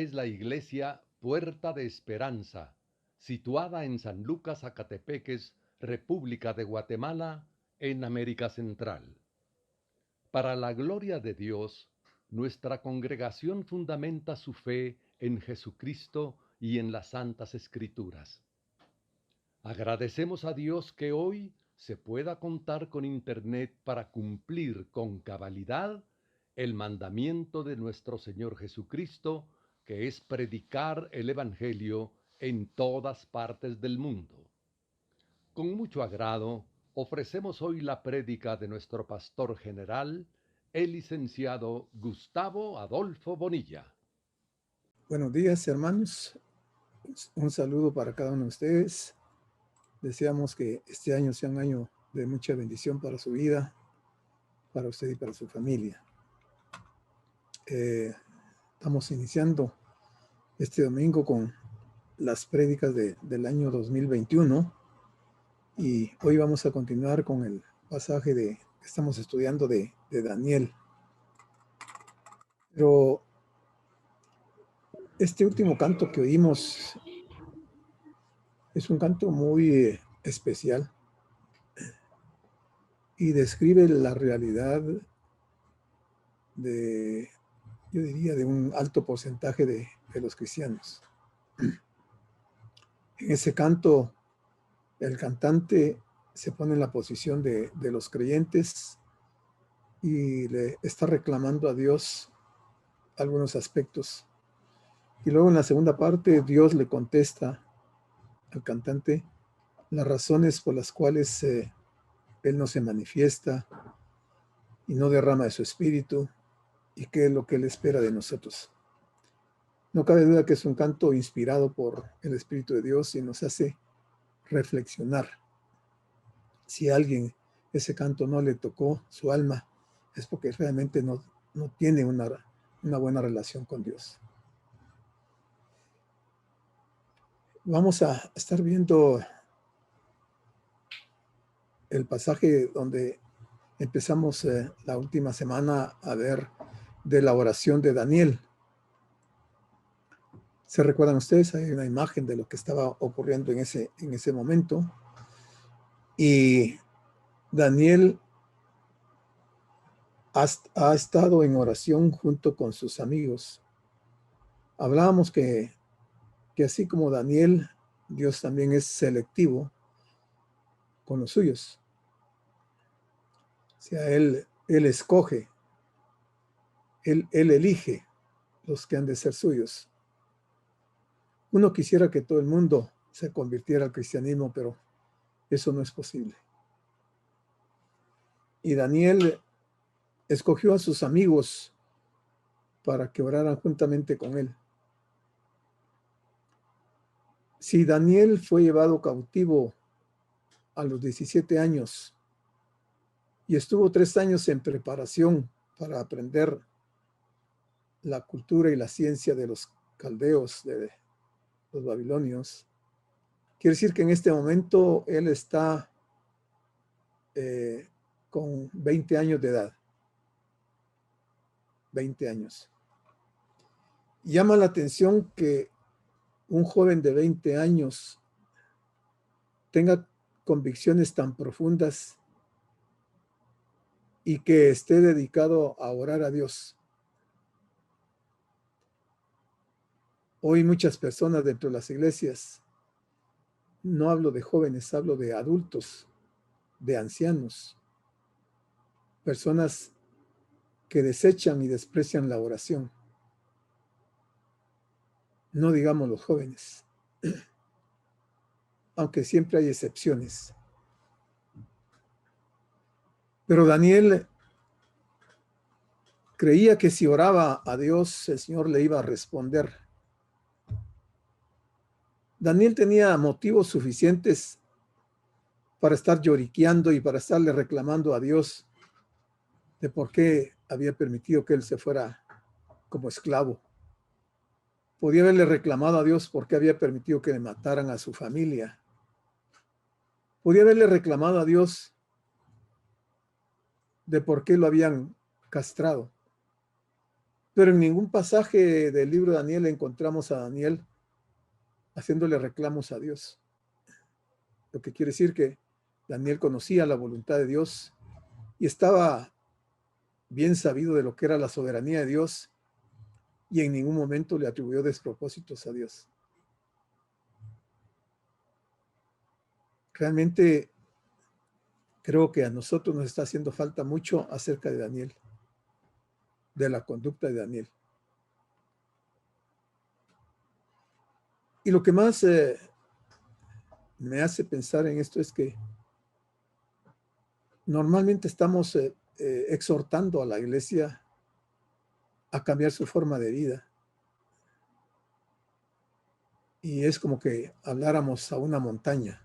es la iglesia Puerta de Esperanza, situada en San Lucas, Zacatepeques, República de Guatemala, en América Central. Para la gloria de Dios, nuestra congregación fundamenta su fe en Jesucristo y en las Santas Escrituras. Agradecemos a Dios que hoy se pueda contar con Internet para cumplir con cabalidad el mandamiento de nuestro Señor Jesucristo, que es predicar el Evangelio en todas partes del mundo. Con mucho agrado, ofrecemos hoy la prédica de nuestro pastor general, el licenciado Gustavo Adolfo Bonilla. Buenos días, hermanos. Un saludo para cada uno de ustedes. Deseamos que este año sea un año de mucha bendición para su vida, para usted y para su familia. Estamos iniciando este domingo con las prédicas del año 2021 y hoy vamos a continuar con el pasaje que estamos estudiando de Daniel. Pero este último canto que oímos es un canto muy especial y describe la realidad yo diría, de un alto porcentaje de los cristianos. En ese canto, el cantante se pone en la posición de los creyentes y le está reclamando a Dios algunos aspectos. Y luego en la segunda parte, Dios le contesta al cantante las razones por las cuales Él no se manifiesta y no derrama de su espíritu y qué es lo que Él espera de nosotros. No cabe duda que es un canto inspirado por el Espíritu de Dios y nos hace reflexionar. Si a alguien ese canto no le tocó su alma, es porque realmente no tiene una buena relación con Dios. Vamos a estar viendo el pasaje donde empezamos la última semana a ver de la oración de Daniel. ¿Se recuerdan ustedes? Hay una imagen de lo que estaba ocurriendo en ese momento. Y Daniel ha estado en oración junto con sus amigos. Hablábamos que así como Daniel, Dios también es selectivo con los suyos. O sea, Él escoge, él elige los que han de ser suyos. Uno quisiera que todo el mundo se convirtiera al cristianismo, pero eso no es posible. Y Daniel escogió a sus amigos para que oraran juntamente con él. Si Daniel fue llevado cautivo a los 17 años y estuvo 3 años en preparación para aprender la cultura y la ciencia de los caldeos, de los babilonios, quiere decir que en este momento él está con 20 años de edad. 20 años. Llama la atención que un joven de 20 años tenga convicciones tan profundas y que esté dedicado a orar a Dios. Hoy muchas personas dentro de las iglesias, no hablo de jóvenes, hablo de adultos, de ancianos, personas que desechan y desprecian la oración. No digamos los jóvenes, aunque siempre hay excepciones. Pero Daniel creía que si oraba a Dios, el Señor le iba a responder. Daniel tenía motivos suficientes para estar lloriqueando y para estarle reclamando a Dios de por qué había permitido que él se fuera como esclavo. Podía haberle reclamado a Dios por qué había permitido que le mataran a su familia. Podía haberle reclamado a Dios de por qué lo habían castrado. Pero en ningún pasaje del libro de Daniel encontramos a Daniel haciéndole reclamos a Dios. Lo que quiere decir que Daniel conocía la voluntad de Dios y estaba bien sabido de lo que era la soberanía de Dios y en ningún momento le atribuyó despropósitos a Dios. Realmente creo que a nosotros nos está haciendo falta mucho acerca de Daniel, de la conducta de Daniel. Y lo que más me hace pensar en esto es que normalmente estamos exhortando a la iglesia a cambiar su forma de vida. Y es como que habláramos a una montaña.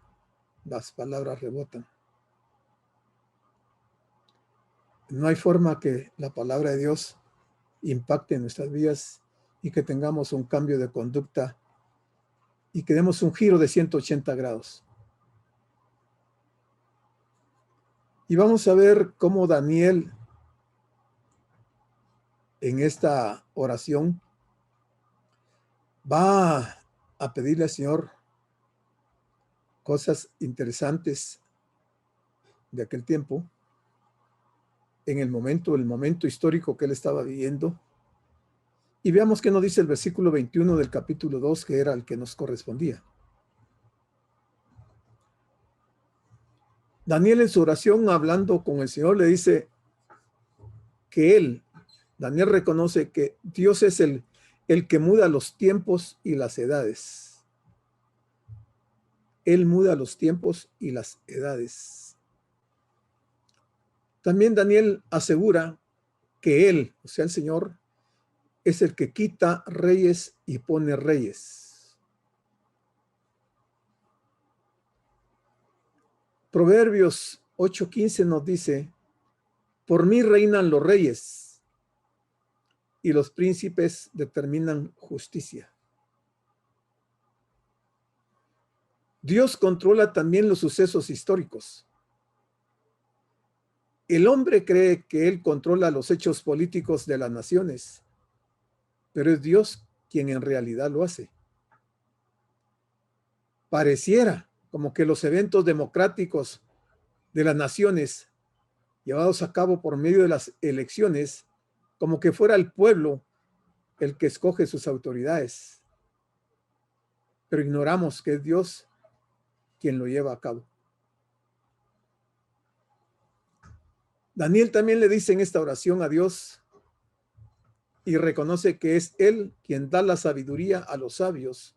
Las palabras rebotan. No hay forma que la palabra de Dios impacte en nuestras vidas y que tengamos un cambio de conducta y que demos un giro de 180 grados. Y vamos a ver cómo Daniel en esta oración va a pedirle al Señor cosas interesantes de aquel tiempo, en el momento histórico que él estaba viviendo. Y veamos qué nos dice el versículo 21 del capítulo 2, que era el que nos correspondía. Daniel en su oración, hablando con el Señor, le dice que Daniel reconoce que Dios es el que muda los tiempos y las edades. Él muda los tiempos y las edades. También Daniel asegura que él, o sea, el Señor, es el que quita reyes y pone reyes. Proverbios 8:15 nos dice: por mí reinan los reyes y los príncipes determinan justicia. Dios controla también los sucesos históricos. El hombre cree que él controla los hechos políticos de las naciones, pero es Dios quien en realidad lo hace. Pareciera como que los eventos democráticos de las naciones llevados a cabo por medio de las elecciones, como que fuera el pueblo el que escoge sus autoridades, pero ignoramos que es Dios quien lo lleva a cabo. Daniel también le dice en esta oración a Dios y reconoce que es Él quien da la sabiduría a los sabios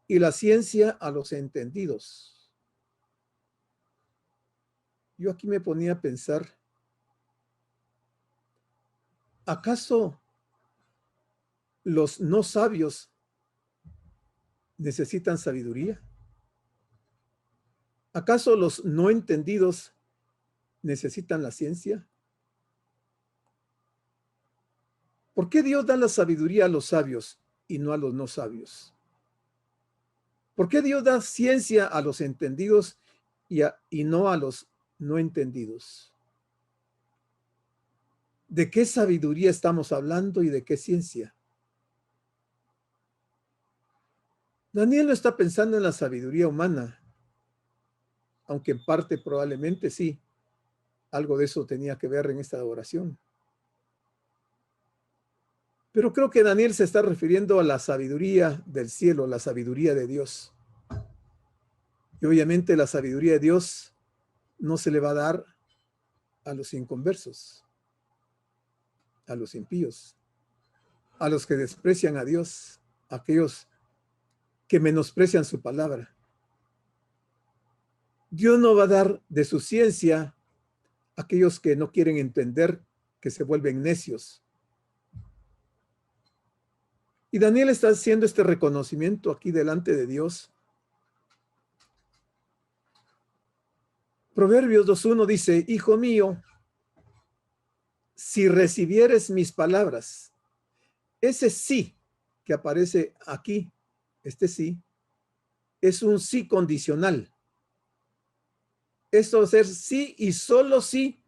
y la ciencia a los entendidos. Yo aquí me ponía a pensar, ¿acaso los no sabios necesitan sabiduría? ¿Acaso los no entendidos necesitan la ciencia? ¿Por qué Dios da la sabiduría a los sabios y no a los no sabios? ¿Por qué Dios da ciencia a los entendidos y no a los no entendidos? ¿De qué sabiduría estamos hablando y de qué ciencia? Daniel no está pensando en la sabiduría humana, aunque en parte probablemente sí, algo de eso tenía que ver en esta oración. Pero creo que Daniel se está refiriendo a la sabiduría del cielo, la sabiduría de Dios. Y obviamente la sabiduría de Dios no se le va a dar a los inconversos, a los impíos, a los que desprecian a Dios, a aquellos que menosprecian su palabra. Dios no va a dar de su ciencia a aquellos que no quieren entender, que se vuelven necios. Y Daniel está haciendo este reconocimiento aquí delante de Dios. Proverbios 2:1 dice: hijo mío, si recibieres mis palabras. Ese sí que aparece aquí, este sí, es un sí condicional. Esto es ser sí y solo sí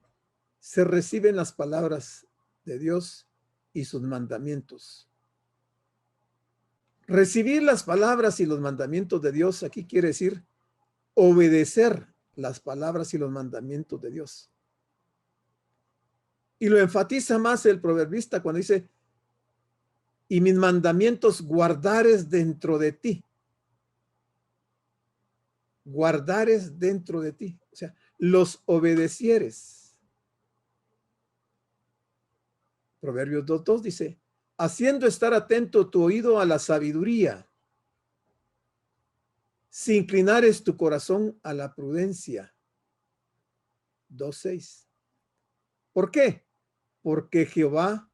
se reciben las palabras de Dios y sus mandamientos. Recibir las palabras y los mandamientos de Dios aquí quiere decir obedecer las palabras y los mandamientos de Dios. Y lo enfatiza más el proverbista cuando dice, y mis mandamientos guardares dentro de ti. Guardares dentro de ti. O sea, los obedecieres. Proverbios 2:2 dice, haciendo estar atento tu oído a la sabiduría, si inclinares tu corazón a la prudencia. 2:6. ¿Por qué? Porque Jehová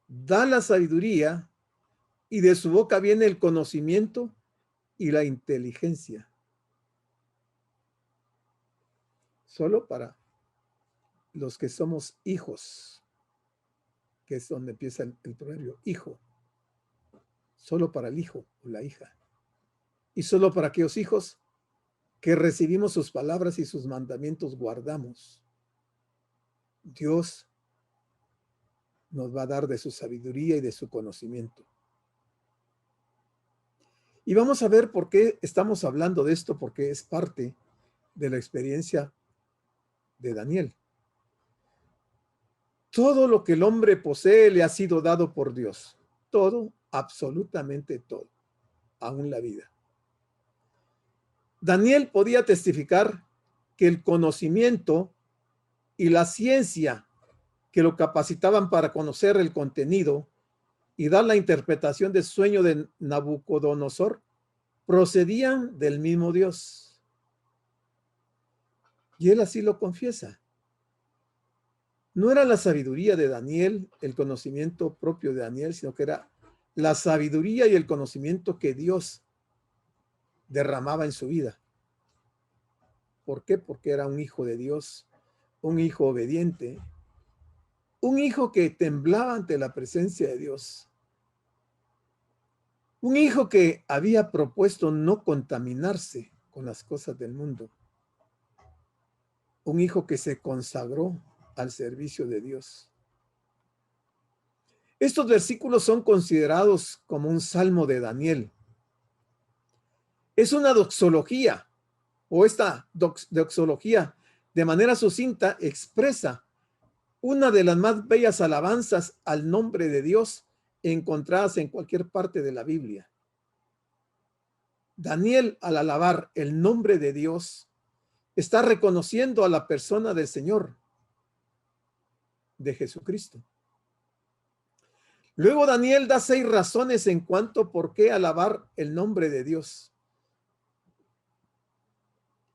da la sabiduría y de su boca viene el conocimiento y la inteligencia. Solo para los que somos hijos, que es donde empieza el proverbio, hijo. Solo para el hijo o la hija. Y solo para aquellos hijos que recibimos sus palabras y sus mandamientos guardamos. Dios nos va a dar de su sabiduría y de su conocimiento. Y vamos a ver por qué estamos hablando de esto, porque es parte de la experiencia de Daniel. Todo lo que el hombre posee le ha sido dado por Dios. Todo, absolutamente todo, aún la vida. Daniel podía testificar que el conocimiento y la ciencia que lo capacitaban para conocer el contenido y dar la interpretación del sueño de Nabucodonosor procedían del mismo Dios. Y él así lo confiesa. No era la sabiduría de Daniel, el conocimiento propio de Daniel, sino que era la sabiduría y el conocimiento que Dios derramaba en su vida. ¿Por qué? Porque era un hijo de Dios, un hijo obediente, un hijo que temblaba ante la presencia de Dios, un hijo que había propuesto no contaminarse con las cosas del mundo, un hijo que se consagró al servicio de Dios. Estos versículos son considerados como un salmo de Daniel. Es una doxología, o esta doxología de manera sucinta expresa una de las más bellas alabanzas al nombre de Dios encontradas en cualquier parte de la Biblia. Daniel, al alabar el nombre de Dios, está reconociendo a la persona del Señor, de Jesucristo. Luego Daniel da 6 razones en cuanto a por qué alabar el nombre de Dios.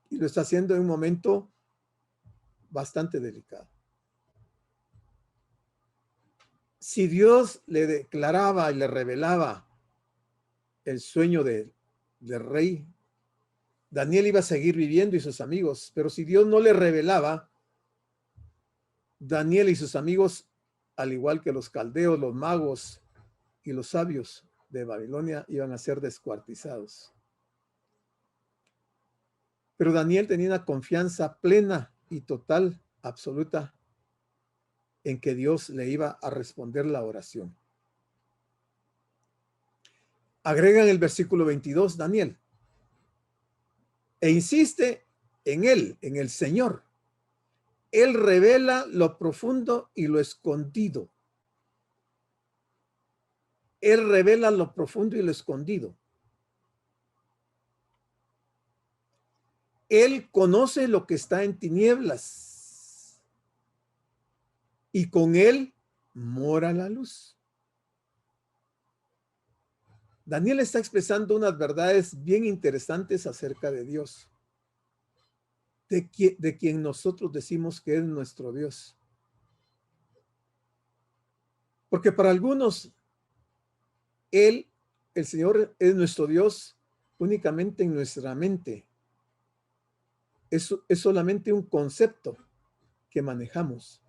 Y lo está haciendo en un momento bastante delicado. Si Dios le declaraba y le revelaba el sueño del rey, Daniel iba a seguir viviendo y sus amigos, pero si Dios no le revelaba, Daniel y sus amigos, al igual que los caldeos, los magos y los sabios de Babilonia, iban a ser descuartizados. Pero Daniel tenía una confianza plena y total, absoluta, en que Dios le iba a responder la oración. Agrega en el versículo 22, Daniel, e insiste en él, en el Señor. Él revela lo profundo y lo escondido. Él revela lo profundo y lo escondido. Él conoce lo que está en tinieblas y con él mora la luz. Daniel está expresando unas verdades bien interesantes acerca de Dios, de quien nosotros decimos que es nuestro Dios. Porque para algunos, el Señor es nuestro Dios únicamente en nuestra mente. Es solamente un concepto que manejamos,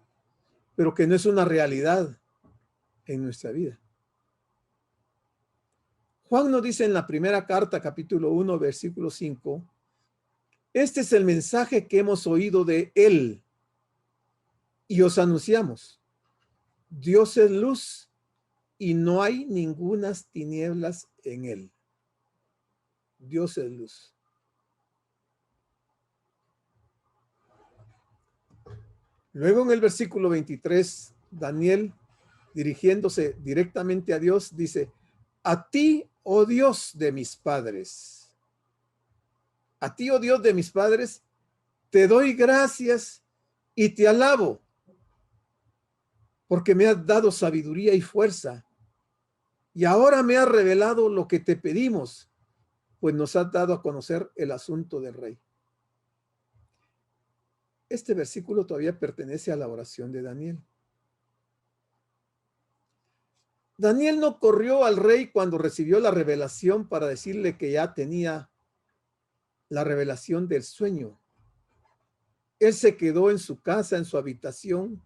pero que no es una realidad en nuestra vida. Juan nos dice en la primera carta, capítulo 1, versículo 5, este es el mensaje que hemos oído de él y os anunciamos. Dios es luz y no hay ningunas tinieblas en él. Dios es luz. Luego en el versículo 23, Daniel, dirigiéndose directamente a Dios, dice: a ti, oh Dios de mis padres, a ti, oh Dios de mis padres, te doy gracias y te alabo, porque me has dado sabiduría y fuerza, y ahora me has revelado lo que te pedimos, pues nos has dado a conocer el asunto del rey. Este versículo todavía pertenece a la oración de Daniel. Daniel no corrió al rey cuando recibió la revelación para decirle que ya tenía la revelación del sueño. Él se quedó en su casa, en su habitación,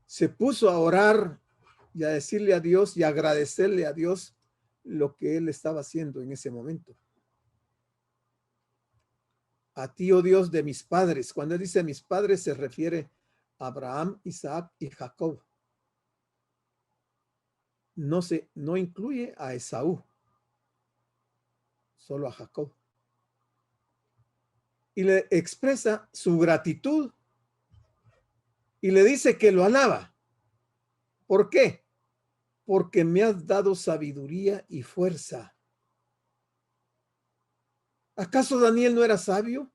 se puso a orar y a decirle a Dios y agradecerle a Dios lo que él estaba haciendo en ese momento. A ti, oh Dios de mis padres. Cuando él dice mis padres, se refiere a Abraham, Isaac y Jacob. No incluye a Esaú, solo a Jacob. Y le expresa su gratitud y le dice que lo alaba. ¿Por qué? Porque me has dado sabiduría y fuerza. ¿Acaso Daniel no era sabio?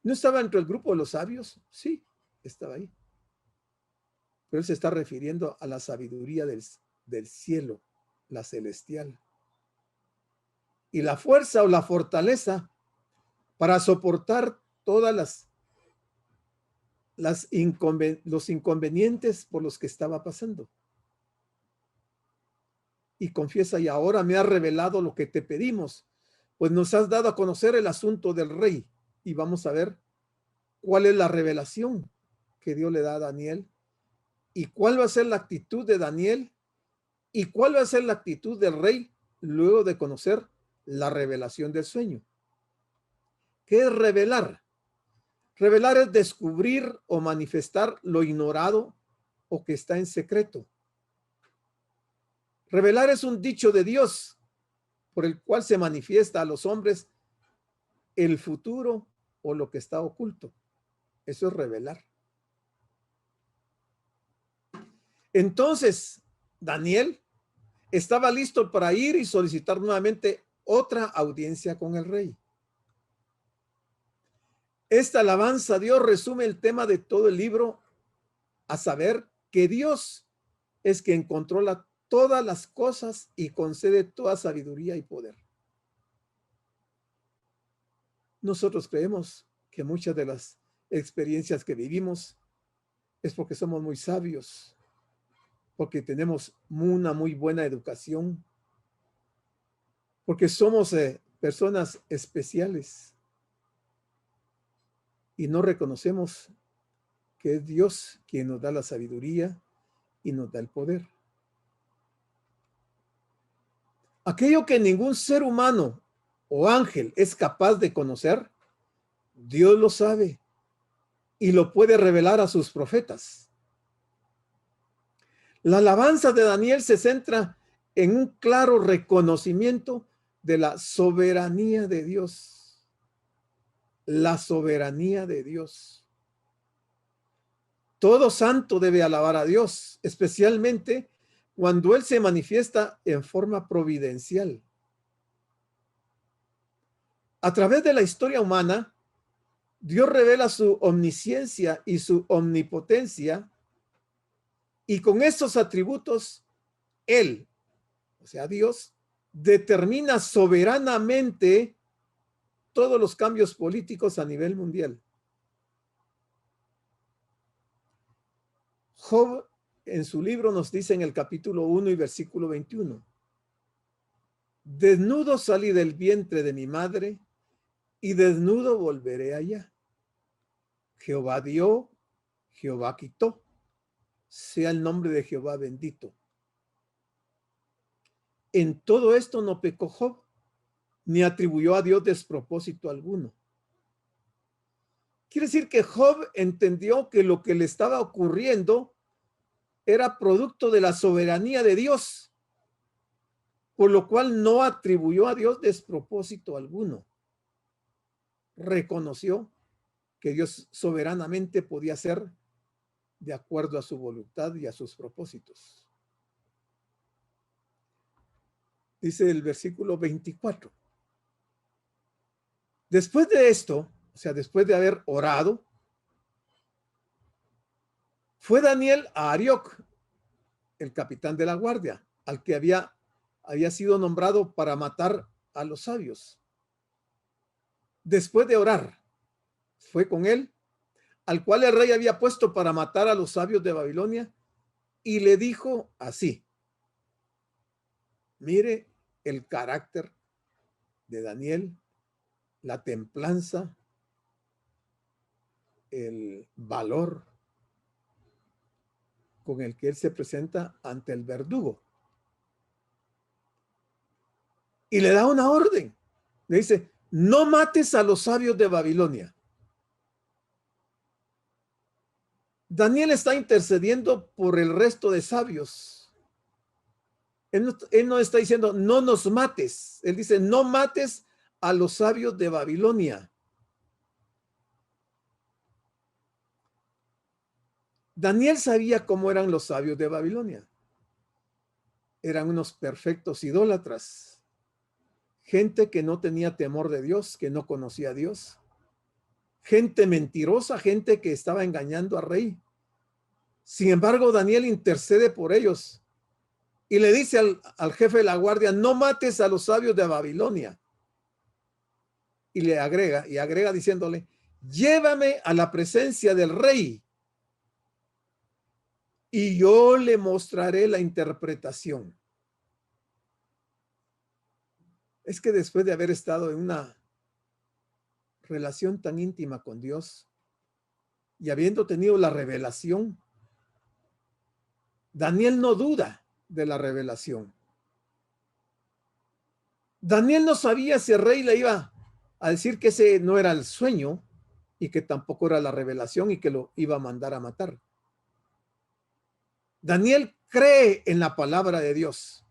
¿No estaba entre el grupo de los sabios? Sí, estaba ahí. Pero él se está refiriendo a la sabiduría del cielo, la celestial. Y la fuerza o la fortaleza para soportar todas los inconvenientes por los que estaba pasando. Y confiesa: y ahora me has revelado lo que te pedimos, pues nos has dado a conocer el asunto del rey. Y vamos a ver cuál es la revelación que Dios le da a Daniel, y cuál va a ser la actitud de Daniel, y cuál va a ser la actitud del rey luego de conocer la revelación del sueño. ¿Qué es revelar? Revelar es descubrir o manifestar lo ignorado o que está en secreto. Revelar es un dicho de Dios por el cual se manifiesta a los hombres el futuro o lo que está oculto. Eso es revelar. Entonces, Daniel estaba listo para ir y solicitar nuevamente otra audiencia con el rey. Esta alabanza a Dios resume el tema de todo el libro, a saber que Dios es quien controla todas las cosas y concede toda sabiduría y poder. Nosotros creemos que muchas de las experiencias que vivimos es porque somos muy sabios, porque tenemos una muy buena educación, porque somos personas especiales y no reconocemos que es Dios quien nos da la sabiduría y nos da el poder. Aquello que ningún ser humano o ángel es capaz de conocer, Dios lo sabe y lo puede revelar a sus profetas. La alabanza de Daniel se centra en un claro reconocimiento de la soberanía de Dios. La soberanía de Dios. Todo santo debe alabar a Dios, especialmente cuando Él se manifiesta en forma providencial. A través de la historia humana, Dios revela su omnisciencia y su omnipotencia, y con estos atributos, Él, o sea, Dios, determina soberanamente todos los cambios políticos a nivel mundial. Job en su libro nos dice en el capítulo 1 y versículo 21: desnudo salí del vientre de mi madre y desnudo volveré allá. Jehová dio, Jehová quitó. Sea el nombre de Jehová bendito. En todo esto no pecó Job, ni atribuyó a Dios despropósito alguno. Quiere decir que Job entendió que lo que le estaba ocurriendo era producto de la soberanía de Dios, por lo cual no atribuyó a Dios despropósito alguno. Reconoció que Dios soberanamente podía hacer de acuerdo a su voluntad y a sus propósitos. Dice el versículo 24. Después de esto, o sea, después de haber orado, fue Daniel a Arioc, el capitán de la guardia, al que había sido nombrado para matar a los sabios. Después de orar, fue con él, al cual el rey había puesto para matar a los sabios de Babilonia, y le dijo así: mire el carácter de Daniel, la templanza, el valor con el que él se presenta ante el verdugo. Y le da una orden. Le dice: no mates a los sabios de Babilonia. Daniel está intercediendo por el resto de sabios. Él no está diciendo no nos mates. Él dice no mates a los sabios de Babilonia. Daniel sabía cómo eran los sabios de Babilonia. Eran unos perfectos idólatras. Gente que no tenía temor de Dios, que no conocía a Dios. Gente mentirosa, gente que estaba engañando al rey. Sin embargo, Daniel intercede por ellos y le dice al jefe de la guardia: no mates a los sabios de Babilonia. Y le agrega diciéndole: llévame a la presencia del rey y yo le mostraré la interpretación. Es que después de haber estado en una relación tan íntima con Dios y habiendo tenido la revelación, Daniel no duda de la revelación. Daniel no sabía si el rey le iba a decir que ese no era el sueño y que tampoco era la revelación y que lo iba a mandar a matar. Daniel cree en la palabra de Dios.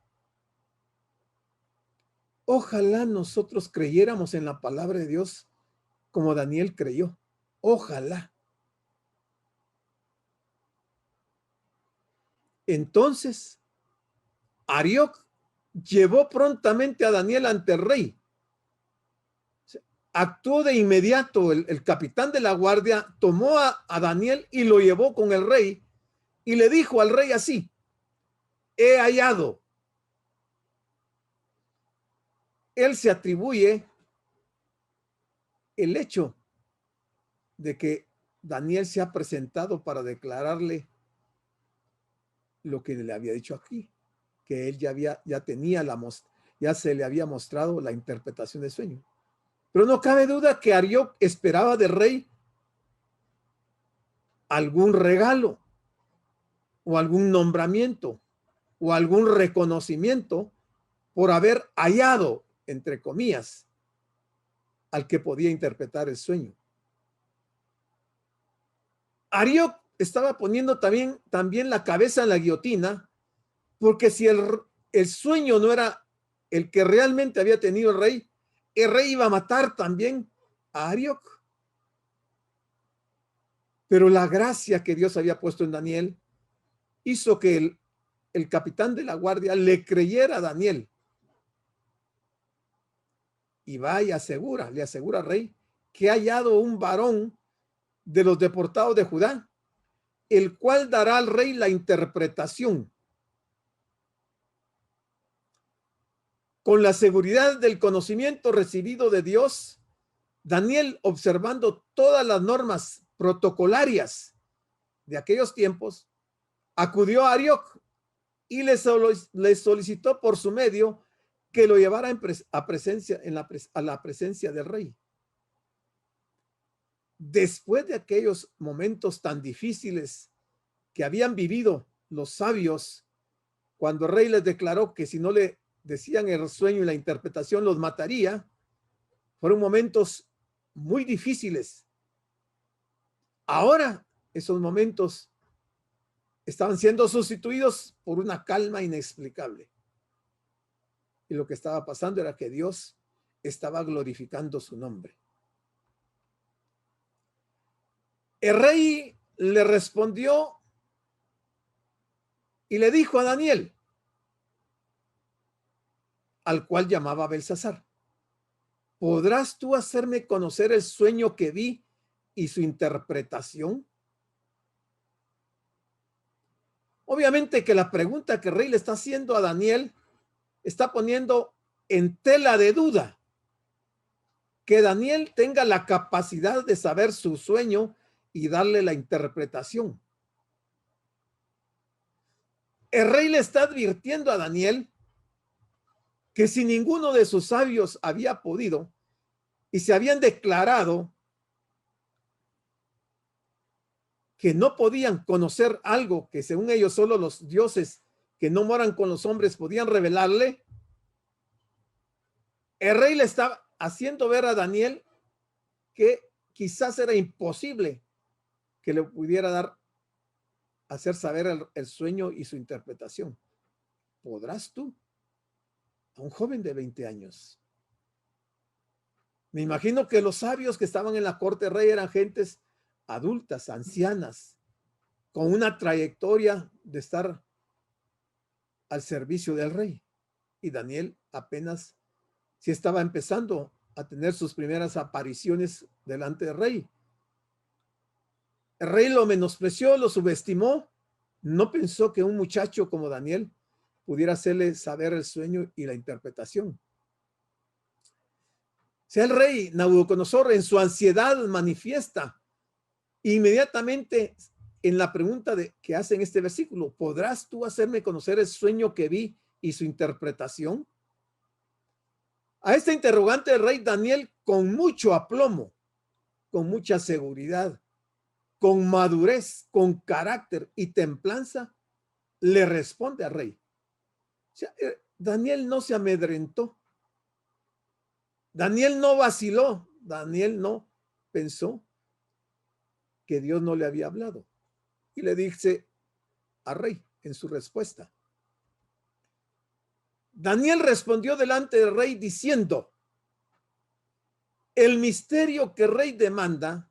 Ojalá nosotros creyéramos en la palabra de Dios como Daniel creyó. Ojalá. Entonces, Arioc llevó prontamente a Daniel ante el rey. Actuó de inmediato. El capitán de la guardia tomó a Daniel y lo llevó con el rey y le dijo al rey así: he hallado. Él se atribuye el hecho de que Daniel se ha presentado para declararle lo que le había dicho aquí, que él ya se le había mostrado la interpretación del sueño. Pero no cabe duda que Arioc esperaba del rey algún regalo o algún nombramiento o algún reconocimiento por haber hallado, entre comillas, al que podía interpretar el sueño. Arioc estaba poniendo también la cabeza en la guillotina, porque si el sueño no era el que realmente había tenido el rey iba a matar también a Arioc. Pero la gracia que Dios había puesto en Daniel hizo que el capitán de la guardia le creyera a Daniel. Y va y le asegura al rey que ha hallado un varón de los deportados de Judá, el cual dará al rey la interpretación. Con la seguridad del conocimiento recibido de Dios, Daniel, observando todas las normas protocolarias de aquellos tiempos, acudió a Arioc y le solicitó por su medio que lo llevara a la presencia del rey. Después de aquellos momentos tan difíciles que habían vivido los sabios, cuando el rey les declaró que si no le decían el sueño y la interpretación los mataría, fueron momentos muy difíciles. Ahora esos momentos estaban siendo sustituidos por una calma inexplicable. Y lo que estaba pasando era que Dios estaba glorificando su nombre. El rey le respondió y le dijo a Daniel, al cual llamaba Belsasar: ¿podrás tú hacerme conocer el sueño que vi y su interpretación? Obviamente que la pregunta que el rey le está haciendo a Daniel está poniendo en tela de duda que Daniel tenga la capacidad de saber su sueño y darle la interpretación. El rey le está advirtiendo a Daniel que si ninguno de sus sabios había podido y se habían declarado que no podían conocer algo que según ellos solo los dioses que no moran con los hombres podían revelarle, el rey le está haciendo ver a Daniel que quizás era imposible que le pudiera dar, hacer saber el sueño y su interpretación. ¿Podrás tú? A un joven de 20 años. Me imagino que los sabios que estaban en la corte rey eran gentes adultas, ancianas, con una trayectoria de estar al servicio del rey. Y Daniel apenas si estaba empezando a tener sus primeras apariciones delante del rey. El rey lo menospreció, lo subestimó, no pensó que un muchacho como Daniel pudiera hacerle saber el sueño y la interpretación. Sea el rey Nabucodonosor en su ansiedad manifiesta inmediatamente en la pregunta que hace en este versículo: ¿podrás tú hacerme conocer el sueño que vi y su interpretación? A esta interrogante el rey Daniel, con mucho aplomo, con mucha seguridad, con madurez, con carácter y templanza, le responde al rey. O sea, Daniel no se amedrentó. Daniel no vaciló. Daniel no pensó que Dios no le había hablado. Y le dice al rey en su respuesta. Daniel respondió delante del rey diciendo: el misterio que el rey demanda,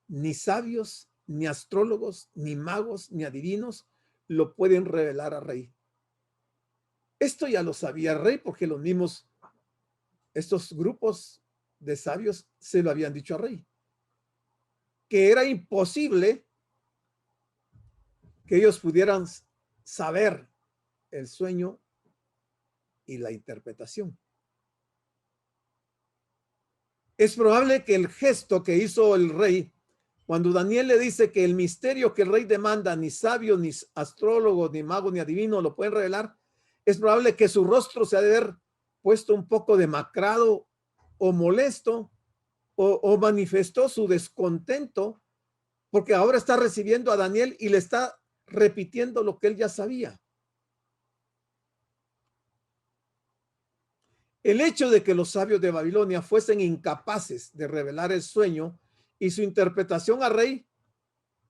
ni sabios, ni astrólogos, ni magos, ni adivinos lo pueden revelar al rey. Esto ya lo sabía el rey porque los mismos, estos grupos de sabios se lo habían dicho al rey, que era imposible que ellos pudieran saber el sueño y la interpretación. Es probable que el gesto que hizo el rey cuando Daniel le dice que el misterio que el rey demanda, ni sabio, ni astrólogo, ni mago, ni adivino lo pueden revelar, es probable que su rostro se ha de haber puesto un poco demacrado o molesto, o manifestó su descontento porque ahora está recibiendo a Daniel y le está repitiendo lo que él ya sabía. El hecho de que los sabios de Babilonia fuesen incapaces de revelar el sueño y su interpretación al rey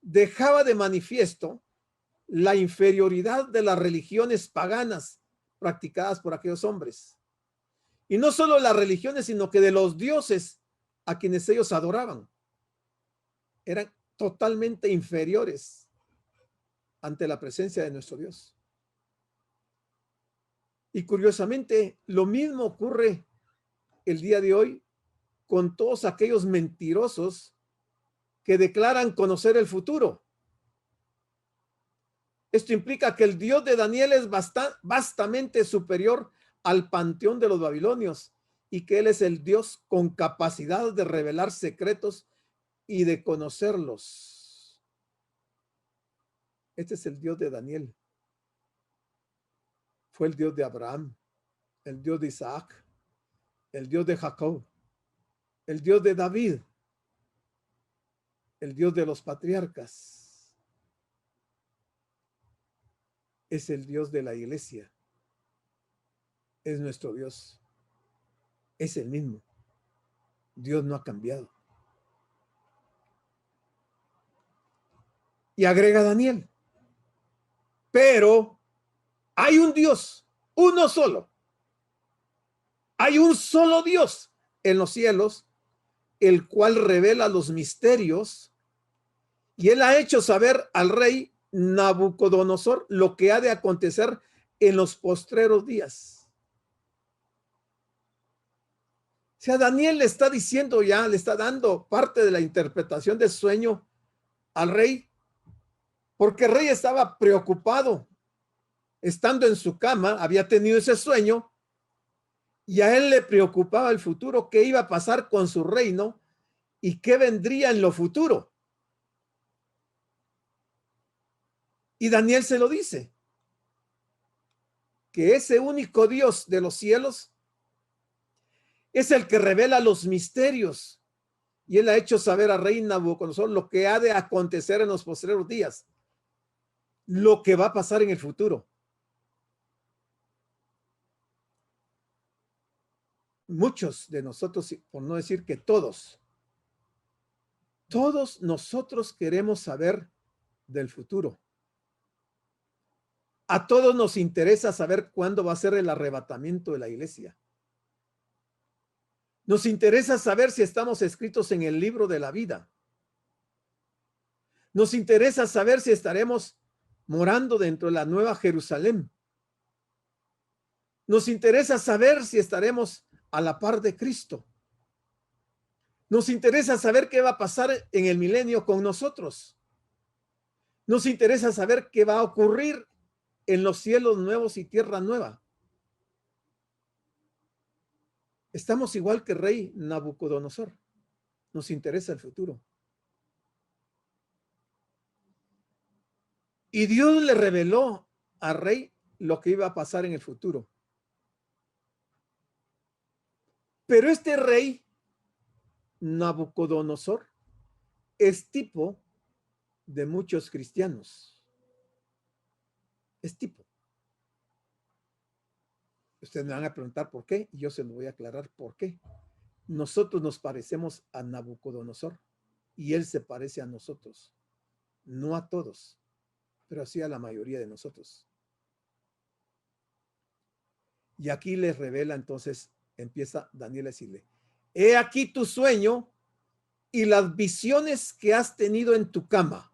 dejaba de manifiesto la inferioridad de las religiones paganas practicadas por aquellos hombres. Y no solo las religiones, sino que de los dioses a quienes ellos adoraban. Eran totalmente inferiores ante la presencia de nuestro Dios. Y curiosamente, lo mismo ocurre el día de hoy con todos aquellos mentirosos que declaran conocer el futuro. Esto implica que el Dios de Daniel es vastamente superior al panteón de los babilonios y que él es el Dios con capacidad de revelar secretos y de conocerlos. Este es el Dios de Daniel. Fue el Dios de Abraham, el Dios de Isaac, el Dios de Jacob, el Dios de David, el Dios de los patriarcas. Es el Dios de la iglesia. Es nuestro Dios. Es el mismo. Dios no ha cambiado. Y agrega Daniel: Pero hay un Dios, uno solo. Hay un solo Dios en los cielos, el cual revela los misterios, y él ha hecho saber al rey Nabucodonosor lo que ha de acontecer en los postreros días. O sea, Daniel le está diciendo ya, le está dando parte de la interpretación del sueño al rey, porque el rey estaba preocupado. Estando en su cama, había tenido ese sueño, y a él le preocupaba el futuro, qué iba a pasar con su reino y qué vendría en lo futuro. Y Daniel se lo dice, que ese único Dios de los cielos es el que revela los misterios, y él ha hecho saber al rey Nabucodonosor lo que ha de acontecer en los postreros días, lo que va a pasar en el futuro. Muchos de nosotros, por no decir que todos nosotros queremos saber del futuro. A todos nos interesa saber cuándo va a ser el arrebatamiento de la iglesia. Nos interesa saber si estamos escritos en el libro de la vida. Nos interesa saber si estaremos morando dentro de la Nueva Jerusalén. Nos interesa saber si estaremos a la par de Cristo. Nos interesa saber qué va a pasar en el milenio con nosotros. Nos interesa saber qué va a ocurrir en los cielos nuevos y tierra nueva. Estamos igual que el rey Nabucodonosor. Nos interesa el futuro. Y Dios le reveló al rey lo que iba a pasar en el futuro. Pero este rey Nabucodonosor es tipo de muchos cristianos. Es tipo. Ustedes me van a preguntar por qué, y yo se lo voy a aclarar por qué. Nosotros nos parecemos a Nabucodonosor y él se parece a nosotros. No a todos, pero sí a la mayoría de nosotros. Y aquí les revela, entonces empieza Daniel a decirle: he aquí tu sueño y las visiones que has tenido en tu cama.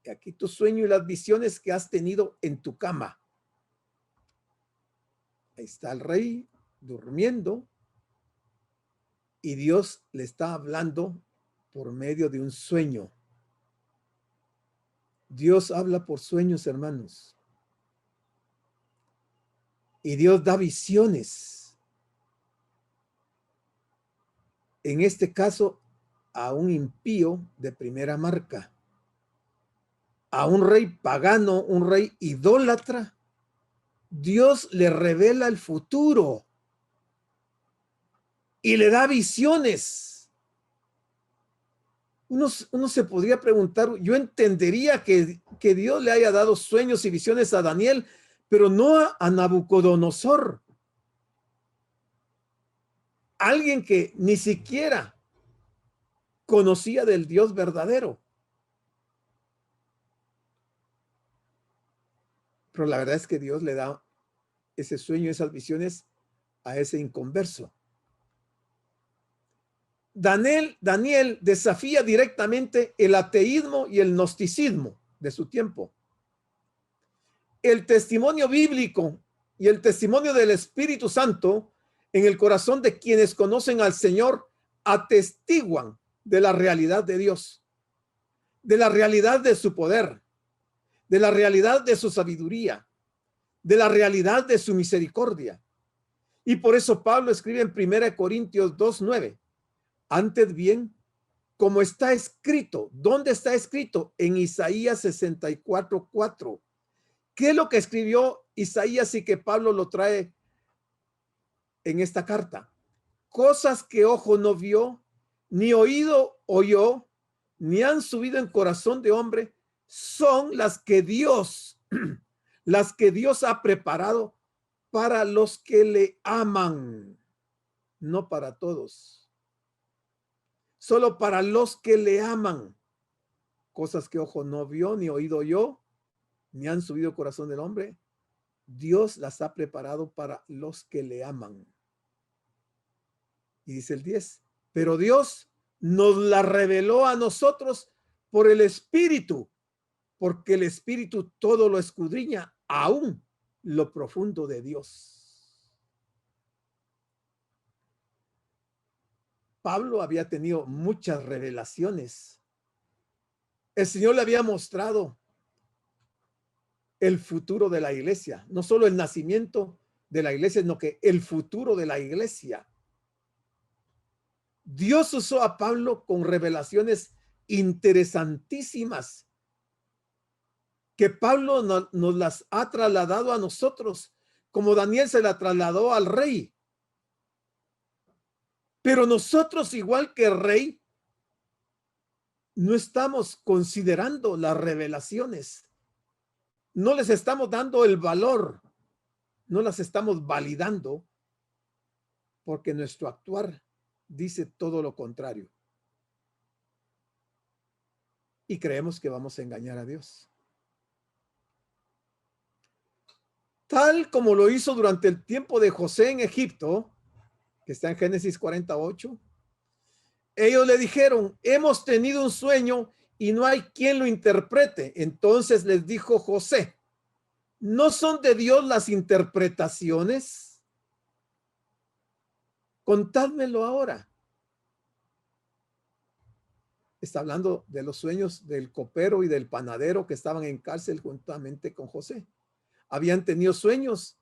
He aquí tu sueño y las visiones que has tenido en tu cama. Ahí está el rey durmiendo y Dios le está hablando por medio de un sueño. Dios habla por sueños, hermanos. Y Dios da visiones. En este caso, a un impío de primera marca, a un rey pagano, un rey idólatra. Dios le revela el futuro y le da visiones. Uno se podría preguntar, yo entendería que Dios le haya dado sueños y visiones a Daniel, pero no a Nabucodonosor. Alguien que ni siquiera conocía del Dios verdadero. Pero la verdad es que Dios le da ese sueño, esas visiones a ese inconverso. Daniel desafía directamente el ateísmo y el gnosticismo de su tiempo. El testimonio bíblico y el testimonio del Espíritu Santo en el corazón de quienes conocen al Señor atestiguan de la realidad de Dios, de la realidad de su poder, de la realidad de su sabiduría, de la realidad de su misericordia. Y por eso Pablo escribe en 1 Corintios 2:9, antes bien, como está escrito. ¿Dónde está escrito? En Isaías 64:4. ¿Qué es lo que escribió Isaías y que Pablo lo trae en esta carta? Cosas que ojo no vio, ni oído oyó, ni han subido en corazón de hombre, son las que Dios ha preparado para los que le aman, no para todos. Solo para los que le aman. Cosas que ojo no vio, ni oído oyó, ni han subido al corazón del hombre, Dios las ha preparado para los que le aman. Y dice el 10, pero Dios nos la reveló a nosotros por el Espíritu, porque el Espíritu todo lo escudriña, aún lo profundo de Dios. Pablo había tenido muchas revelaciones. El Señor le había mostrado el futuro de la iglesia, no solo el nacimiento de la iglesia, sino que el futuro de la iglesia. Dios usó a Pablo con revelaciones interesantísimas que Pablo nos las ha trasladado a nosotros, como Daniel se la trasladó al rey. Pero nosotros, igual que el rey, no estamos considerando las revelaciones, no les estamos dando el valor, no las estamos validando, porque nuestro actuar dice todo lo contrario. Y creemos que vamos a engañar a Dios. Tal como lo hizo durante el tiempo de José en Egipto, que está en Génesis 48, ellos le dijeron, hemos tenido un sueño y no hay quien lo interprete. Entonces les dijo José, ¿no son de Dios las interpretaciones? Contádmelo ahora. Está hablando de los sueños del copero y del panadero que estaban en cárcel juntamente con José. Habían tenido sueños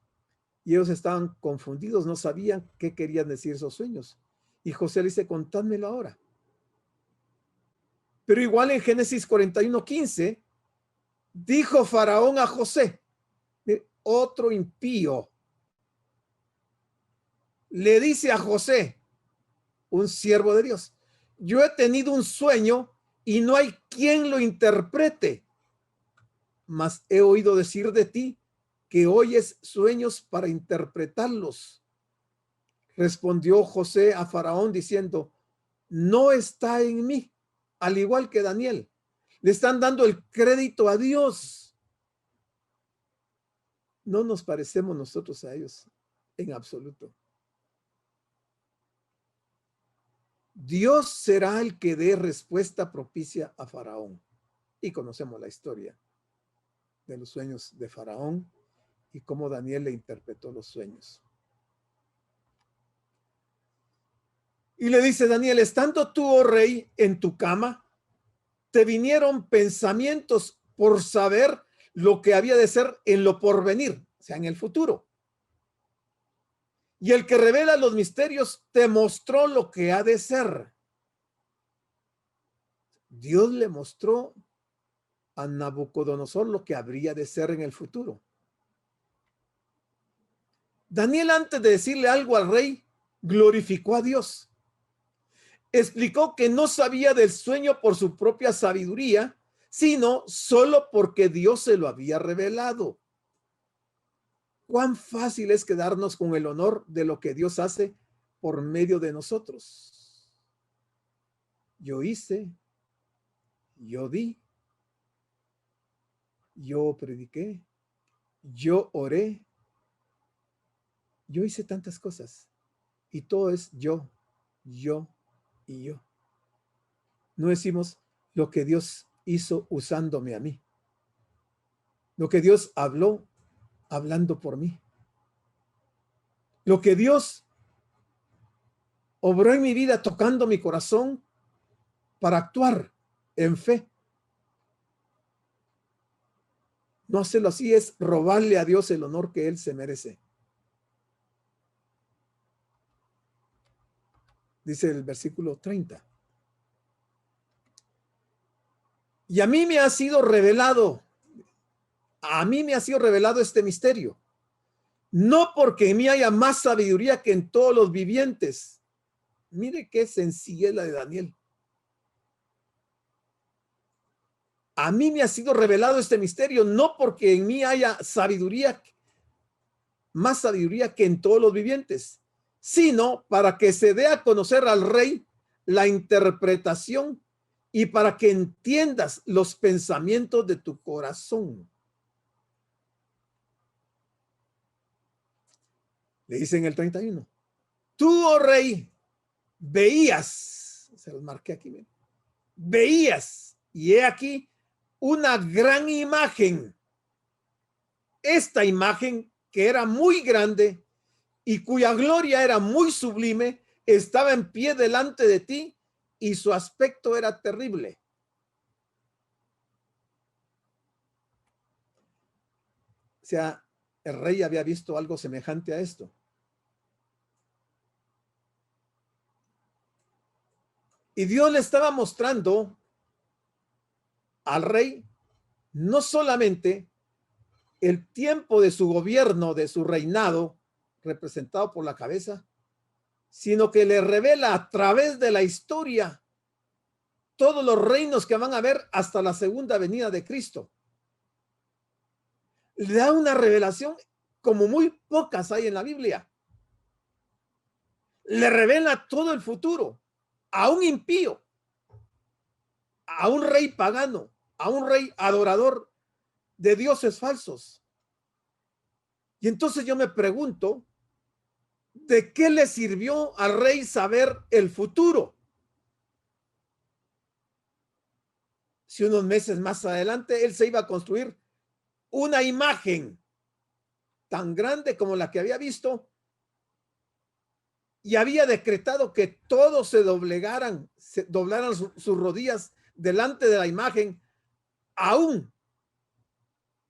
y ellos estaban confundidos, no sabían qué querían decir esos sueños. Y José le dice, contádmelo ahora. Pero igual en Génesis 41:15, dijo Faraón a José, otro impío, le dice a José, un siervo de Dios, yo he tenido un sueño y no hay quien lo interprete, mas he oído decir de ti que oyes sueños para interpretarlos. Respondió José a Faraón diciendo, no está en mí, al igual que Daniel. Le están dando el crédito a Dios. No nos parecemos nosotros a ellos en absoluto. Dios será el que dé respuesta propicia a Faraón. Y conocemos la historia de los sueños de Faraón y cómo Daniel le interpretó los sueños. Y le dice Daniel, estando tú, oh rey, en tu cama, te vinieron pensamientos por saber lo que había de ser en lo porvenir, o sea, en el futuro. Y el que revela los misterios te mostró lo que ha de ser. Dios le mostró a Nabucodonosor lo que habría de ser en el futuro. Daniel, antes de decirle algo al rey, glorificó a Dios. Explicó que no sabía del sueño por su propia sabiduría, sino solo porque Dios se lo había revelado. Cuán fácil es quedarnos con el honor de lo que Dios hace por medio de nosotros. Yo hice, yo di, yo prediqué, yo oré, yo hice tantas cosas y todo es yo y yo. No decimos lo que Dios hizo usándome a mí, lo que Dios habló hablando por mí, lo que Dios obró en mi vida tocando mi corazón para actuar en fe. No hacerlo así es robarle a Dios el honor que Él se merece. Dice el versículo 30. Y a mí me ha sido revelado este misterio, no porque en mí haya más sabiduría que en todos los vivientes. Mire qué sencillez la de Daniel. A mí me ha sido revelado este misterio, no porque en mí haya sabiduría, más sabiduría que en todos los vivientes, sino para que se dé a conocer al rey la interpretación y para que entiendas los pensamientos de tu corazón. Le dice en el 31, tú, oh rey, veías, se los marqué aquí, ¿ven? Veías, y he aquí una gran imagen. Esta imagen, que era muy grande y cuya gloria era muy sublime, estaba en pie delante de ti y su aspecto era terrible. O sea, el rey había visto algo semejante a esto. Y Dios le estaba mostrando al rey no solamente el tiempo de su gobierno, de su reinado, representado por la cabeza, sino que le revela a través de la historia todos los reinos que van a haber hasta la segunda venida de Cristo. Le da una revelación como muy pocas hay en la Biblia. Le revela todo el futuro a un impío, a un rey pagano, a un rey adorador de dioses falsos. Y entonces yo me pregunto, ¿de qué le sirvió al rey saber el futuro? Si unos meses más adelante él se iba a construir una imagen tan grande como la que había visto y había decretado que todos se doblaran sus rodillas delante de la imagen, aún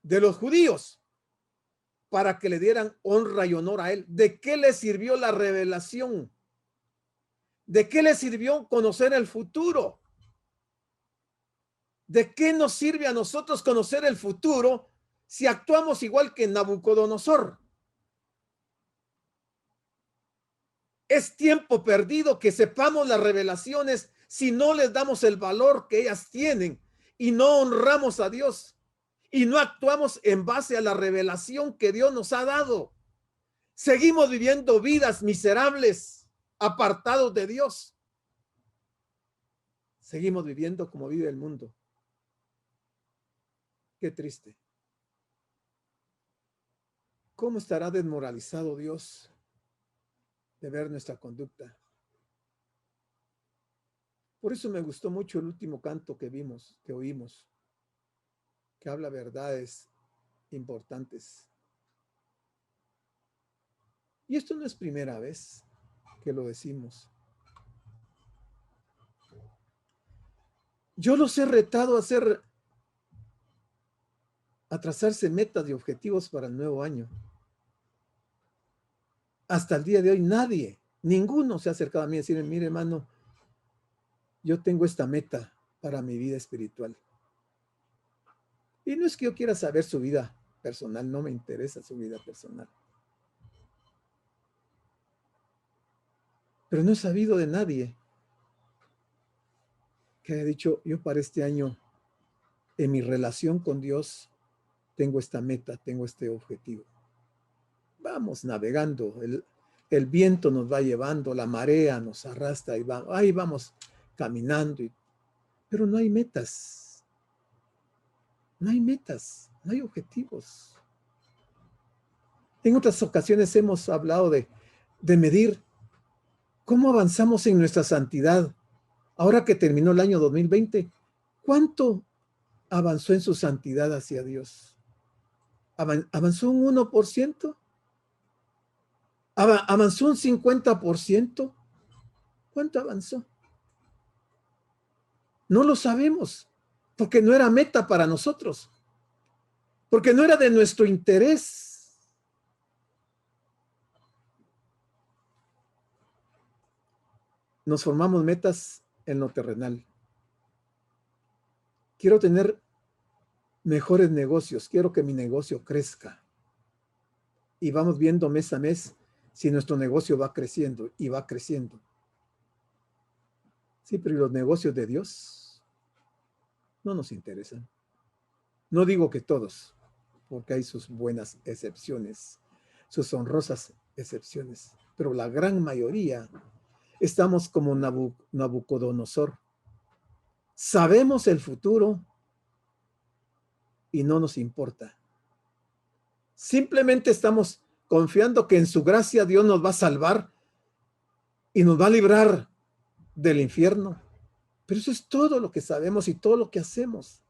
de los judíos, para que le dieran honra y honor a él. ¿De qué le sirvió la revelación? ¿De qué le sirvió conocer el futuro? ¿De qué nos sirve a nosotros conocer el futuro si actuamos igual que Nabucodonosor? Es tiempo perdido que sepamos las revelaciones si no les damos el valor que ellas tienen y no honramos a Dios y no actuamos en base a la revelación que Dios nos ha dado. Seguimos viviendo vidas miserables, apartados de Dios. Seguimos viviendo como vive el mundo. Qué triste. ¿Cómo estará desmoralizado Dios de ver nuestra conducta? Por eso me gustó mucho el último canto que oímos, que habla verdades importantes. Y esto no es primera vez que lo decimos. Yo los he retado a trazarse metas y objetivos para el nuevo año. Hasta el día de hoy ninguno se ha acercado a mí y decirme, mire hermano, yo tengo esta meta para mi vida espiritual. Y no es que yo quiera saber su vida personal, no me interesa su vida personal. Pero no he sabido de nadie que haya dicho, yo para este año, en mi relación con Dios, tengo esta meta, tengo este objetivo. Vamos navegando, el viento nos va llevando, la marea nos arrastra y ahí vamos caminando, pero no hay metas. No hay metas, no hay objetivos. En otras ocasiones hemos hablado de medir cómo avanzamos en nuestra santidad. Ahora que terminó el año 2020, ¿cuánto avanzó en su santidad hacia Dios? ¿Avanzó un 1%? ¿Avanzó un 50%? ¿Cuánto avanzó? No lo sabemos, porque no era meta para nosotros, porque no era de nuestro interés. Nos formamos metas en lo terrenal. Quiero tener mejores negocios, quiero que mi negocio crezca. Y vamos viendo mes a mes si nuestro negocio va creciendo y va creciendo. Sí, pero ¿y los negocios de Dios? No nos interesan. No digo que todos, porque hay sus buenas excepciones, sus honrosas excepciones, pero la gran mayoría estamos como Nabucodonosor. Sabemos el futuro y no nos importa. Simplemente estamos confiando que en su gracia Dios nos va a salvar y nos va a librar del infierno. Pero eso es todo lo que sabemos y todo lo que hacemos.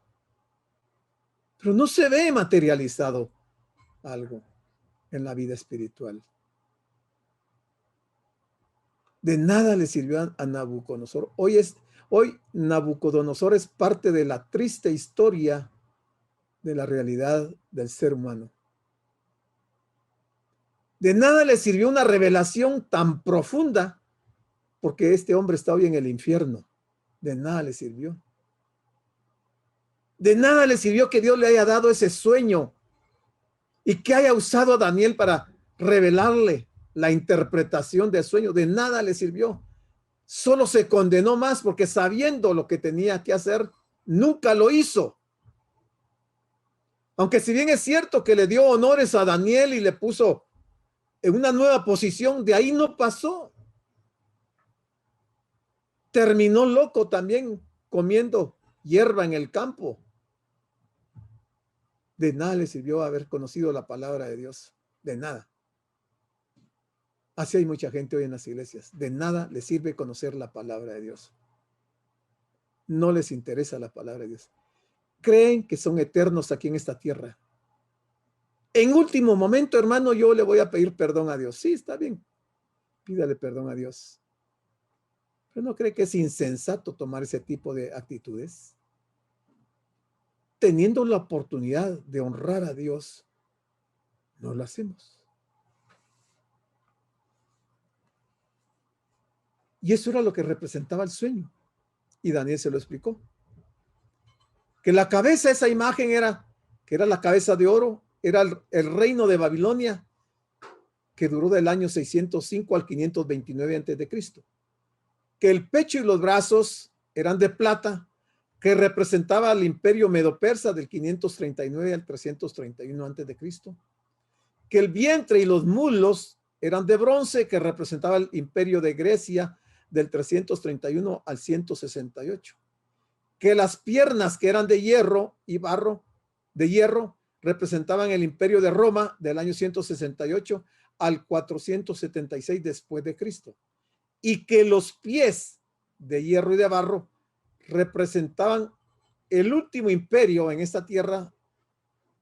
Pero no se ve materializado algo en la vida espiritual. De nada le sirvió a Nabucodonosor. Hoy Nabucodonosor es parte de la triste historia de la realidad del ser humano. De nada le sirvió una revelación tan profunda, porque este hombre está hoy en el infierno. De nada le sirvió. De nada le sirvió que Dios le haya dado ese sueño y que haya usado a Daniel para revelarle la interpretación del sueño. De nada le sirvió. Solo se condenó más porque sabiendo lo que tenía que hacer, nunca lo hizo. Aunque si bien es cierto que le dio honores a Daniel y le puso en una nueva posición, de ahí no pasó. Terminó loco también comiendo hierba en el campo. De nada le sirvió haber conocido la palabra de Dios. De nada. Así hay mucha gente hoy en las iglesias. De nada les sirve conocer la palabra de Dios. No les interesa la palabra de Dios. Creen que son eternos aquí en esta tierra. En último momento, hermano, yo le voy a pedir perdón a Dios. Sí, está bien. Pídale perdón a Dios. ¿Pero no cree que es insensato tomar ese tipo de actitudes? Teniendo la oportunidad de honrar a Dios, no lo hacemos. Y eso era lo que representaba el sueño. Y Daniel se lo explicó. Que la cabeza de esa imagen que era la cabeza de oro, era el reino de Babilonia, que duró del año 605 al 529 a.C. Que el pecho y los brazos eran de plata, que representaba al imperio medo-persa del 539 al 331 a.C. Que el vientre y los muslos eran de bronce, que representaba el imperio de Grecia del 331 al 168. Que las piernas, que eran de hierro y barro, de hierro, representaban el imperio de Roma del año 168 al 476 después de Cristo. Y que los pies de hierro y de barro representaban el último imperio en esta tierra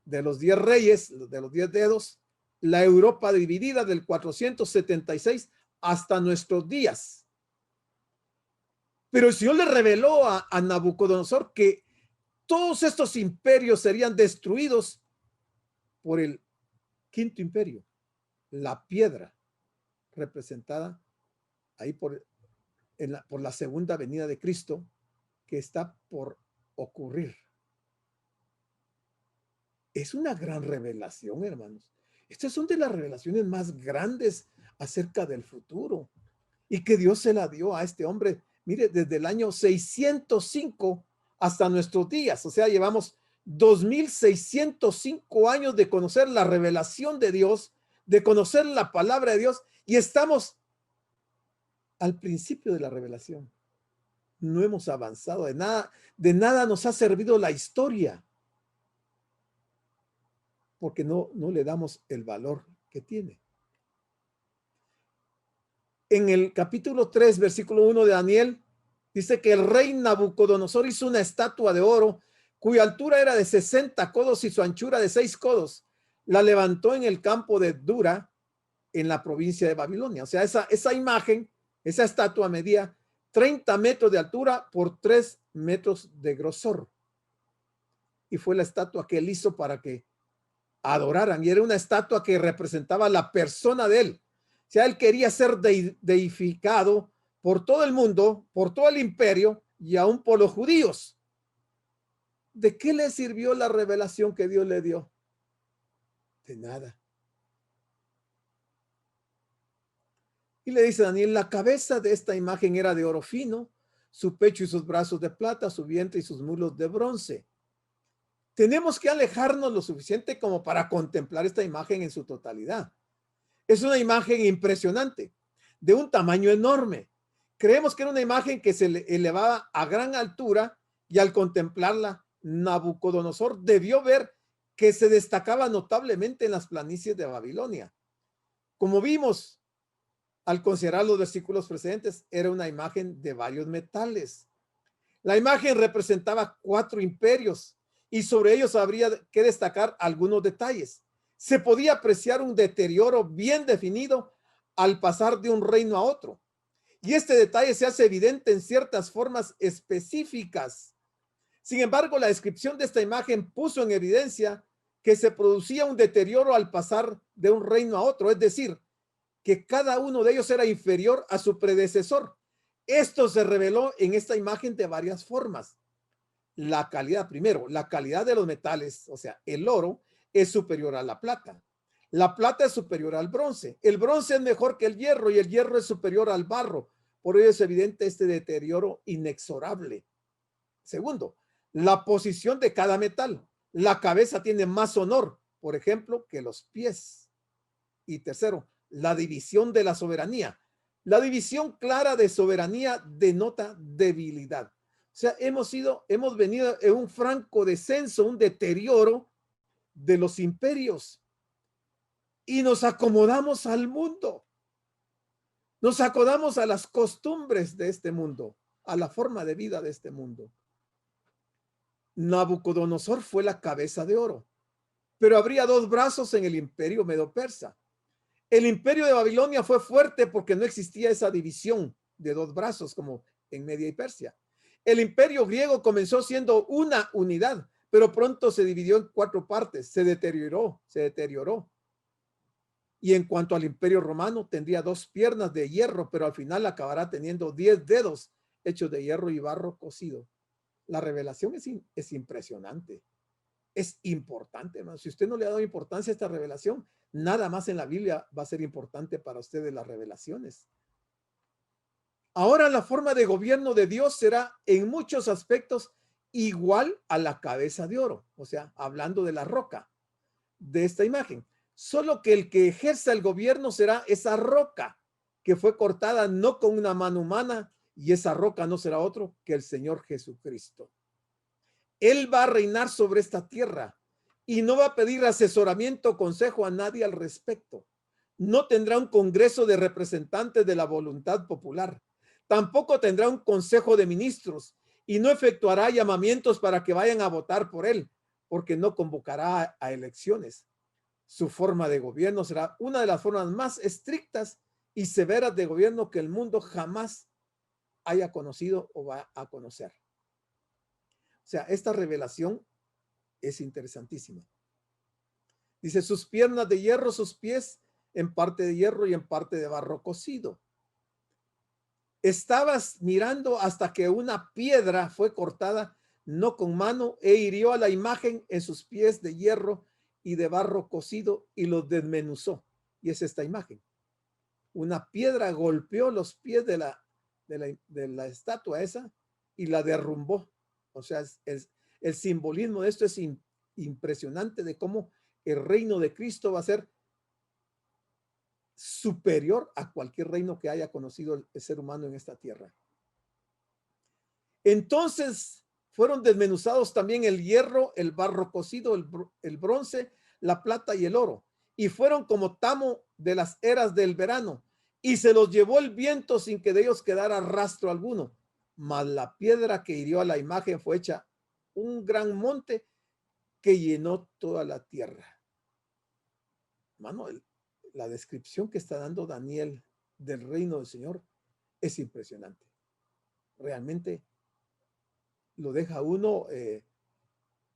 de los 10 reyes, de los 10 dedos, la Europa dividida del 476 hasta nuestros días. Pero el Señor le reveló a Nabucodonosor que todos estos imperios serían destruidos por el quinto imperio, la piedra, representada ahí por la segunda venida de Cristo, que está por ocurrir. Es una gran revelación, hermanos. Estas son de las revelaciones más grandes acerca del futuro y que Dios se la dio a este hombre. Mire, desde el año 605 hasta nuestros días, o sea, llevamos 2605 años de conocer la revelación de Dios, de conocer la palabra de Dios, y estamos al principio de la revelación. No hemos avanzado de nada nos ha servido la historia, porque no le damos el valor que tiene. En el capítulo 3, versículo 1 de Daniel, dice que el rey Nabucodonosor hizo una estatua de oro cuya altura era de 60 codos y su anchura de 6 codos. La levantó en el campo de Dura, en la provincia de Babilonia. O sea, esa imagen, esa estatua medía 30 metros de altura por 3 metros de grosor. Y fue la estatua que él hizo para que adoraran. Y era una estatua que representaba la persona de él. O sea, él quería ser deificado por todo el mundo, por todo el imperio y aún por los judíos. ¿De qué le sirvió la revelación que Dios le dio? De nada. Y le dice Daniel, la cabeza de esta imagen era de oro fino, su pecho y sus brazos de plata, su vientre y sus muslos de bronce. Tenemos que alejarnos lo suficiente como para contemplar esta imagen en su totalidad. Es una imagen impresionante, de un tamaño enorme. Creemos que era una imagen que se elevaba a gran altura y al contemplarla, Nabucodonosor debió ver que se destacaba notablemente en las planicies de Babilonia. Como vimos al considerar los versículos precedentes, era una imagen de varios metales. La imagen representaba 4 imperios y sobre ellos habría que destacar algunos detalles. Se podía apreciar un deterioro bien definido al pasar de un reino a otro. Y este detalle se hace evidente en ciertas formas específicas. Sin embargo, la descripción de esta imagen puso en evidencia que se producía un deterioro al pasar de un reino a otro, es decir, que cada uno de ellos era inferior a su predecesor. Esto se reveló en esta imagen de varias formas. La calidad, primero, la calidad de los metales, o sea, el oro es superior a la plata. La plata es superior al bronce. El bronce es mejor que el hierro y el hierro es superior al barro. Por ello es evidente este deterioro inexorable. Segundo, la posición de cada metal. La cabeza tiene más honor, por ejemplo, que los pies. Y tercero, la división de la soberanía. La división clara de soberanía denota debilidad. O sea, hemos venido en un franco descenso, un deterioro de los imperios y nos acomodamos al mundo. Nos acomodamos a las costumbres de este mundo, a la forma de vida de este mundo. Nabucodonosor fue la cabeza de oro, pero habría 2 brazos en el imperio medo-persa. El imperio de Babilonia fue fuerte porque no existía esa división de 2 brazos como en Media y Persia. El imperio griego comenzó siendo una unidad, pero pronto se dividió en 4 partes, se deterioró. Y en cuanto al imperio romano, tendría 2 piernas de hierro, pero al final acabará teniendo 10 dedos hechos de hierro y barro cocido. La revelación es impresionante. Es importante, hermano. Si usted no le ha dado importancia a esta revelación, nada más en la Biblia va a ser importante para usted de las revelaciones. Ahora la forma de gobierno de Dios será en muchos aspectos igual a la cabeza de oro, o sea, hablando de la roca de esta imagen. Solo que el que ejerza el gobierno será esa roca que fue cortada no con una mano humana, y esa roca no será otro que el Señor Jesucristo. Él va a reinar sobre esta tierra y no va a pedir asesoramiento o consejo a nadie al respecto. No tendrá un congreso de representantes de la voluntad popular. Tampoco tendrá un consejo de ministros y no efectuará llamamientos para que vayan a votar por él, porque no convocará a elecciones. Su forma de gobierno será una de las formas más estrictas y severas de gobierno que el mundo jamás haya conocido o va a conocer. O sea, esta revelación es interesantísima. Dice, sus piernas de hierro, sus pies en parte de hierro y en parte de barro cocido. Estabas mirando hasta que una piedra fue cortada, no con mano, e hirió a la imagen en sus pies de hierro y de barro cocido y los desmenuzó. Y es esta imagen. Una piedra golpeó los pies de la estatua esa y la derrumbó. O sea, el simbolismo de esto es impresionante, de cómo el reino de Cristo va a ser superior a cualquier reino que haya conocido el ser humano en esta tierra. Entonces fueron desmenuzados también el hierro, el barro cocido, el bronce, la plata y el oro, y fueron como tamo de las eras del verano, y se los llevó el viento sin que de ellos quedara rastro alguno. Mas la piedra que hirió a la imagen fue hecha un gran monte que llenó toda la tierra. Mano, la descripción que está dando Daniel del reino del Señor es impresionante. Realmente lo deja uno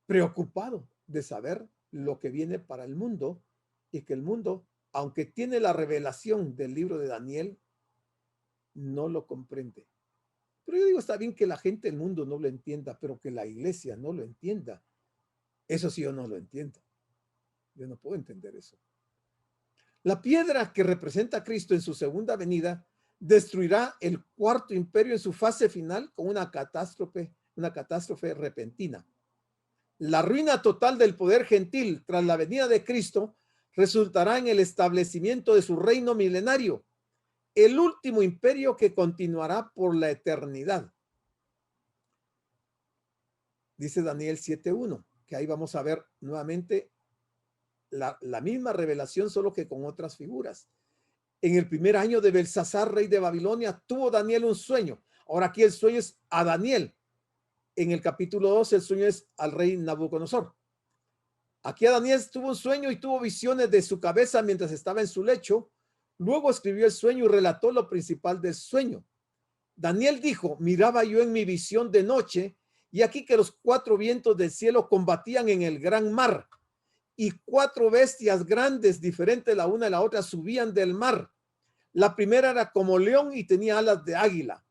preocupado de saber lo que viene para el mundo, y que el mundo, aunque tiene la revelación del libro de Daniel, no lo comprende. Pero yo digo, está bien que la gente del mundo no lo entienda, pero que la iglesia no lo entienda, eso sí yo no lo entiendo. Yo no puedo entender eso. La piedra que representa a Cristo en su segunda venida destruirá el 4º imperio en su fase final con una catástrofe repentina. La ruina total del poder gentil tras la venida de Cristo resultará en el establecimiento de su reino milenario, el último imperio que continuará por la eternidad. Dice Daniel 7:1, que ahí vamos a ver nuevamente la misma revelación, solo que con otras figuras. En el primer año de Belsasar, rey de Babilonia, tuvo Daniel un sueño. Ahora aquí el sueño es a Daniel. En el capítulo 2 el sueño es al rey Nabucodonosor. Aquí a Daniel tuvo un sueño y tuvo visiones de su cabeza mientras estaba en su lecho. Luego escribió el sueño y relató lo principal del sueño. Daniel dijo, miraba yo en mi visión de noche y aquí que los 4 vientos del cielo combatían en el gran mar y 4 bestias grandes, diferentes la una de la otra, subían del mar. La primera era como león y tenía alas de águila.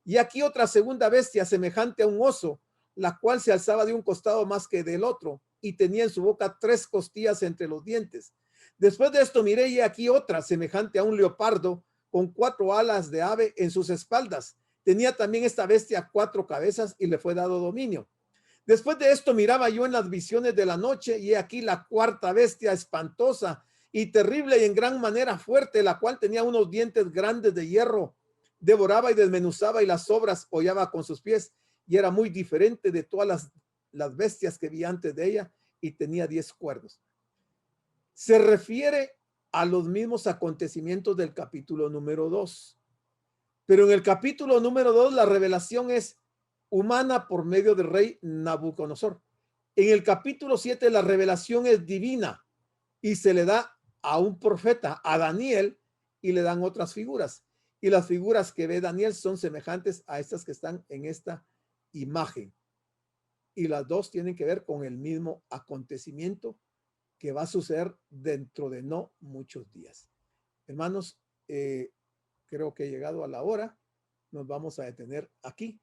Y aquí otra segunda bestia semejante a un oso, la cual se alzaba de un costado más que del otro y tenía en su boca 3 costillas entre los dientes. Después de esto miré y aquí otra semejante a un leopardo con 4 alas de ave en sus espaldas. Tenía también esta bestia 4 cabezas y le fue dado dominio. Después de esto miraba yo en las visiones de la noche y aquí la 4ª bestia espantosa y terrible y en gran manera fuerte, la cual tenía unos dientes grandes de hierro, devoraba y desmenuzaba y las sobras hollaba con sus pies y era muy diferente de todas las bestias que vi antes de ella y tenía 10 cuernos. Se refiere a los mismos acontecimientos del capítulo número 2, pero en el capítulo número 2 la revelación es humana por medio del rey Nabucodonosor. En el capítulo 7 la revelación es divina y se le da a un profeta, a Daniel, y le dan otras figuras. Y las figuras que ve Daniel son semejantes a estas que están en esta imagen. Y las dos tienen que ver con el mismo acontecimiento que va a suceder dentro de no muchos días. Hermanos, creo que he llegado a la hora. Nos vamos a detener aquí.